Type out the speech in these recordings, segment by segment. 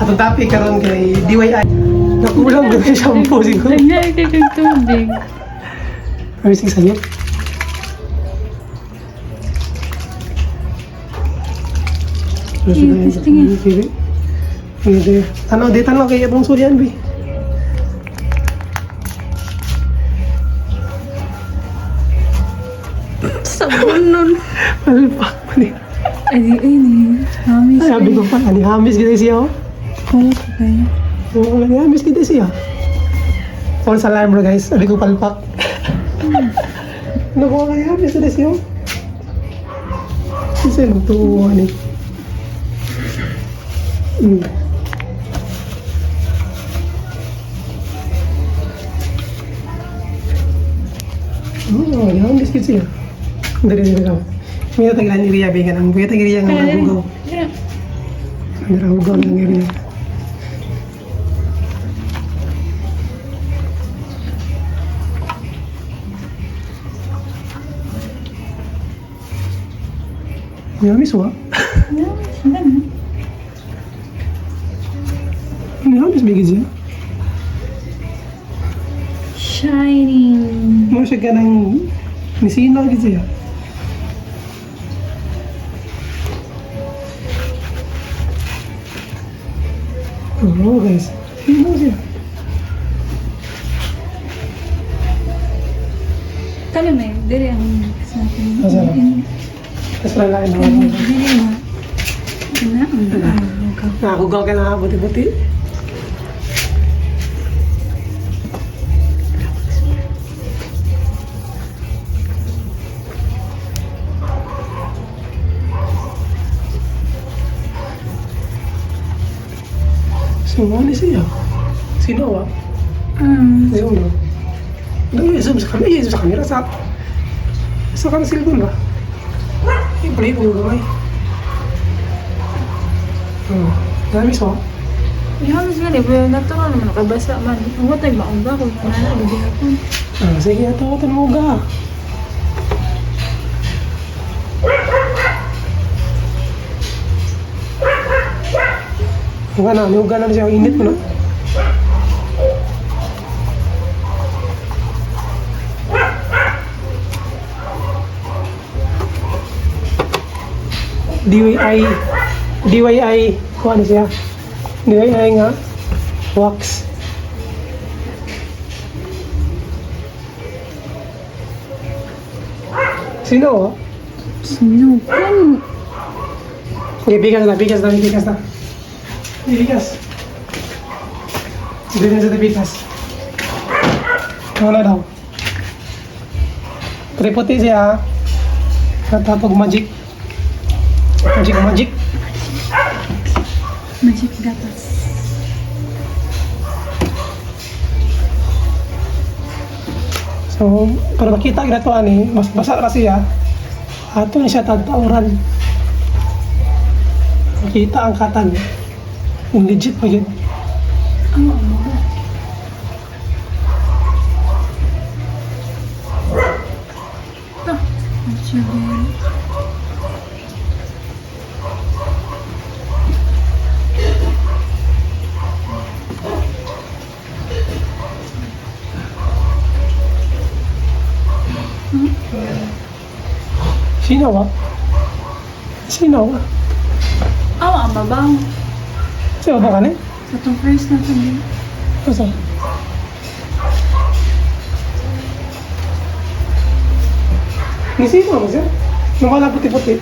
Atong topic karon kay DIY. Nakulang na yung shampoo siguro. Nangyari ka kang tubig. Ay, sige sa'yo. Ano, dito lang kay itong suryan, Bi. Sabon nun. Ano pa? Ay, hamis. Ay, sabi ko pa, ani hamis kita siya, oh. Oo, kaya. Oo, ani hamis kita siya. False alarm, bro, guys. Sabi ko palpak. Ano ko, ani hamis kita siya, oh. Kasi magtuwa ni. Oh, ani hamis kita siya. Dari ka. May tagilan ni Ria bigan ang buya tagiriya ng nagugaw. Nagugaw ng area. Yummy suwa. Yummy bigid siya. Shining. Mo siya ganang nisino gid siya. Oh guys, sino siya? Kami may, diri ang sa akin. Asa na? Tapos lang naman. Diri nga. Nakakugaw ka na buti-buti. Sumali siya. Sino ba? Sino? Nag-i-zoom sa camera. I-zoom sa camera. Sa kan cellphone ba? I-play po yung gamay. Namis mo? Hamis nga, pero natural naman nakabasa man. Ang watay ba ang ba kung manala, hindi ako. Sige, ito ako tanuga. Nga na, niuga na siya. Init mo na. DIY, kung ano siya? DIY nga, wax. Sino? Sino? Okay, bigas na. Bigas. Bigas sa bigas. Ano daw? Tripote siya. Katapog magic. Magic. Magic gatas. So, para makita kita to ani, mas basa ra siya. Ato ni siya tagtauran. Makita ang katag. Yung legit pa yun. Ano? Actually. Sino ba? Awa, mabaw. Sino ba ka ni? Sa itong first na ito. Asa? Ni sino ba siya? Nawala puti-puti.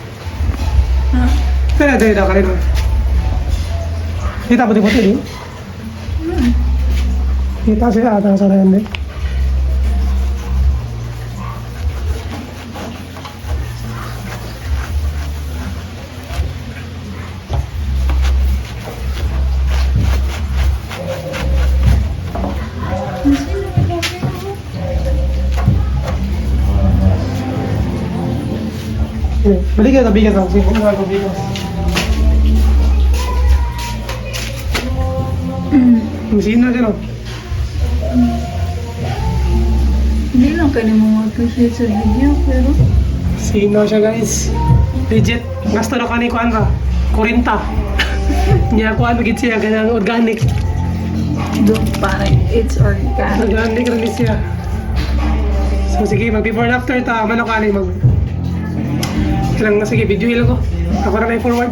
Ha? Dahil ka rin. Kita puti-puti din? Kita siya ata sa rin din. Balik ka sa bigas ako. Sige, kumuha ko bigas. Masina siya, no? Hindi lang kayo mo appreciate sa video, pero... Sino siya, guys? Legit. Gasto na ka ni Kuan ba? 40. Niya ako ano gid siya ganang organic. Don't panic, it's organic. Organic release siya. So sige, mag before and after ta manok ani mag. Kailang na sige video ko. Ako na may forward.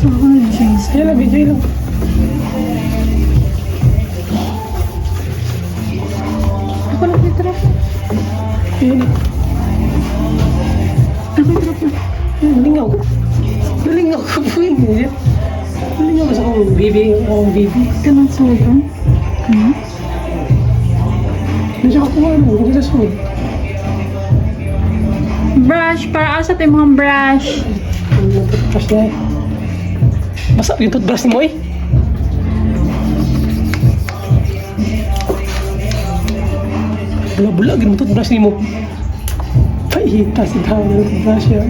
So ako nag-change. Yan lang video lang. Ako nag-trap. Yan. Ako nag-trap na. Nalingaw ko. Nalingaw ko po yun. Nalingaw ko sa akong baby. Ganun sulit ang? Nandiyan ako hindi sa sunod. Brush, para asa tayo mga brush. Ang toothbrush na eh. Basta yung toothbrush ni mo eh. Bula-bula, yung toothbrush ni mo. Paihita si daw ng toothbrush yan.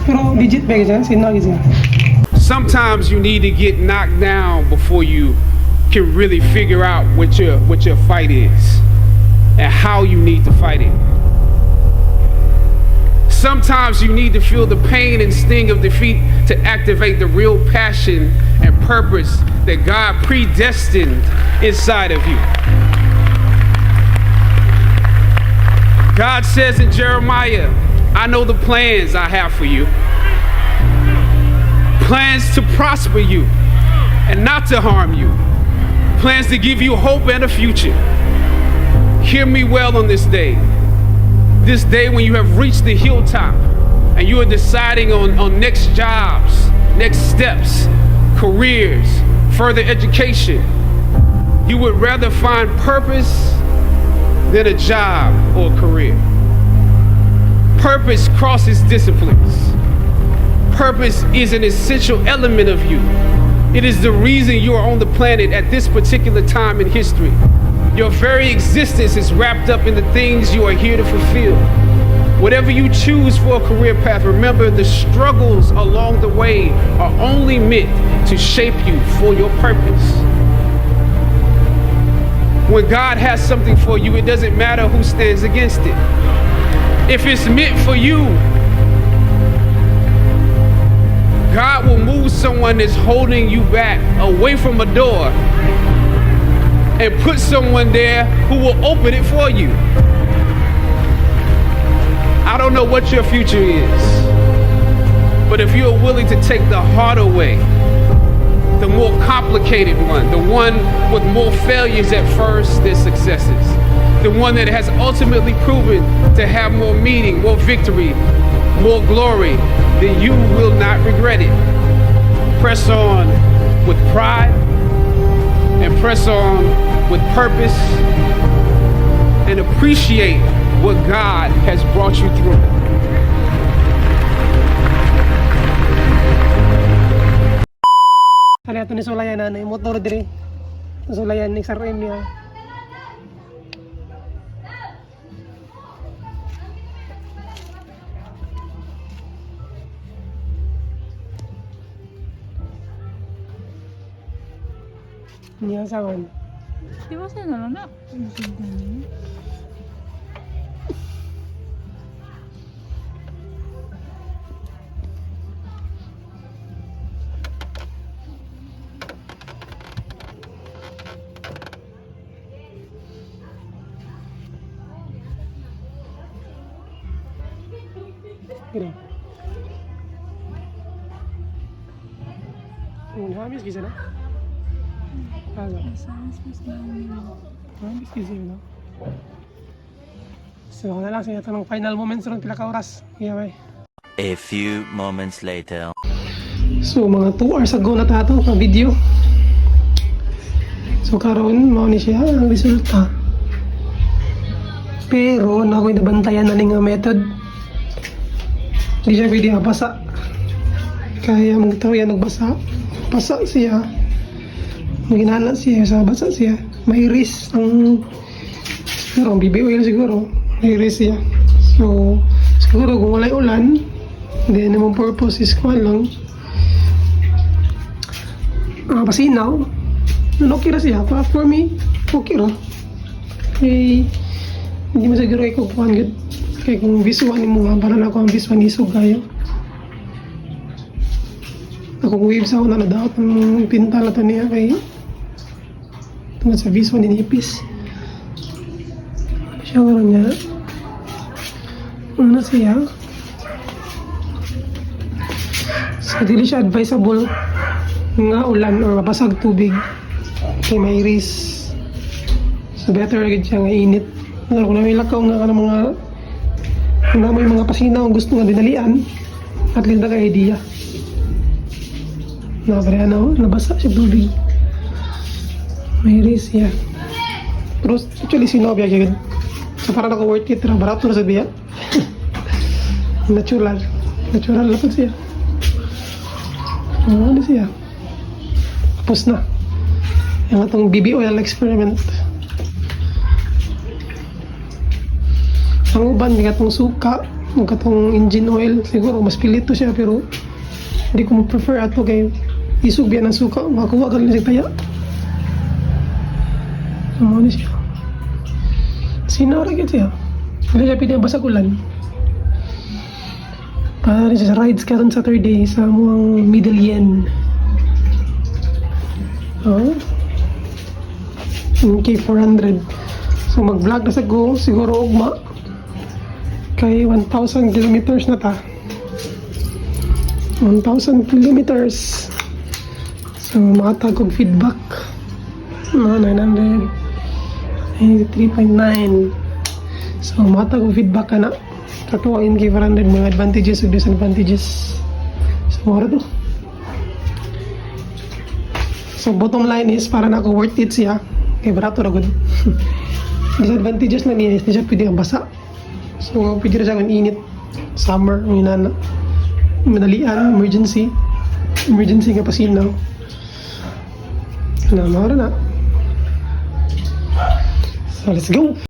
Pero legit ba yan? Sinagi siya. Sometimes you need to get knocked down before you can really figure out what your fight is and how you need to fight it. Sometimes you need to feel the pain and sting of defeat to activate the real passion and purpose that God predestined inside of you. God says in Jeremiah, I know the plans I have for you. Plans to prosper you and not to harm you. Plans to give you hope and a future. Hear me well on this day. This day when you have reached the hilltop and you are deciding on next jobs, next steps, careers, further education. You would rather find purpose than a job or a career. Purpose crosses disciplines. Purpose is an essential element of you. It is the reason you are on the planet at this particular time in history. Your very existence is wrapped up in the things you are here to fulfill. Whatever you choose for a career path, remember the struggles along the way are only meant to shape you for your purpose. When God has something for you, it doesn't matter who stands against it. If it's meant for you, God will move someone that's holding you back away from a door and put someone there who will open it for you. I don't know what your future is, but if you're willing to take the harder way, the more complicated one, the one with more failures at first than successes, the one that has ultimately proven to have more meaning, more victory, more glory, then you will not regret it. Press on with pride and press on with purpose and appreciate what God has brought you through. Kaya ito ni Sulayan na motor dire. Sulayan ni SRM niya. Niya sawan. Di ba sa'yo na lang na? Gini. Habis kisah na. Habis kisah na. So, na lang siya itong final moments ron pila ka oras. Yeah, A few moments later. So, mga 2 hours ago na tato ang video. So, karon mao ni siya ang resulta. Pero, na ako'y nabantayan na nga method. Hindi siya pwede mabasa. Kaya magtaw yan nagbasa. Basa siya. Maginala siya sa basa siya. May risk ang siguro ang Babyoil siguro. May risk siya. So siguro kung wala'y ulan, hindi naman purpose is kwan lang. Pasinaw. Okay ra siya. For me, okay ra. Okay. Hindi mo siguro kayo kukuhan good. Kaya kung VS1 mo nga, para na ako ang VS1 isog kayo. Akong waves ako na nadaot ng pinta na ito niya kay tungkol sa VS1 inipis. Siya nga niya. Ano siya? So, dili siya advisable nga ulan or mabasag tubig kay may risk. So, better agad siya nga init. Kung may lakaw nga ka ng mga kung na may mga pasinaw gusto nga dinalian, at least na ka-idea. Nakapare ano, nabasa siya tubig. May risk siya. Pero actually, sinobya agad. So, parang naka-worth it. Barato na sa biya. Natural. Natural lapad siya. Ano siya? Tapos na. Yung atong Babyoil experiment. Ang uban, may katong suka, may katong engine oil. Siguro, mas pilito siya, pero hindi ko mo-prefer ato kay isog yan ang suka. Makakuha ka rin siya taya. Ano siya? Sinara ka siya. Hindi siya pinabasag ulan. Para rin siya sa rides karon Saturday sa muang Middle Yen. Okay, 400. So mag-vlog na sa go, siguro ugma. Kay 1,000 kilometers na ta. 1,000 kilometers. So makatag kong feedback. 900. 3.9. So makatag kong feedback ka na. Tatuwain kay 400 mga advantages o disadvantages. So, mara to. So, bottom line is, para na ako worth it siya. Kay barato na good. Disadvantages na niya is, hindi siya pwede ang basa. So, pwede na siya kung init. Summer, ang inana. Madalian, emergency. Emergency ka pasinaw. Mara na. So, let's go!